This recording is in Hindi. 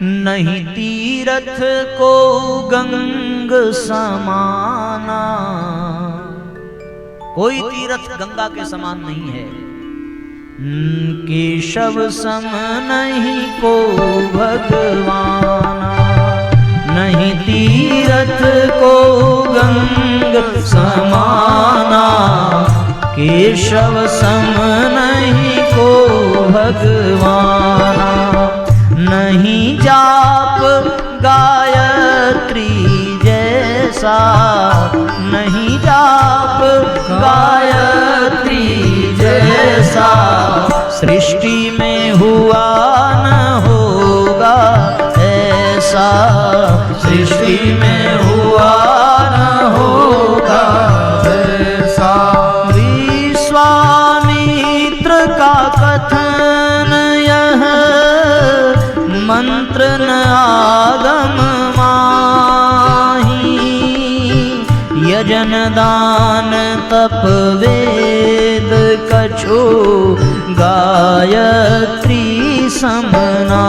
नहीं तीरथ को गंग समाना, कोई तीर्थ गंगा के समान नहीं है। केशव सम नहीं को भगवाना, नहीं तीरथ को गंग समाना, केशव सम नहीं को भगवाना। नहीं जाप गायत्री जैसा, नहीं जाप गायत्री जैसा, सृष्टि में हुआ न होगा ऐसा, सृष्टि में हुआ न होगा ऐसा। विश्वामित्र का कथन यह मंत्र न आगम माही, यजन दान तप वेद कछु गायत्री समना।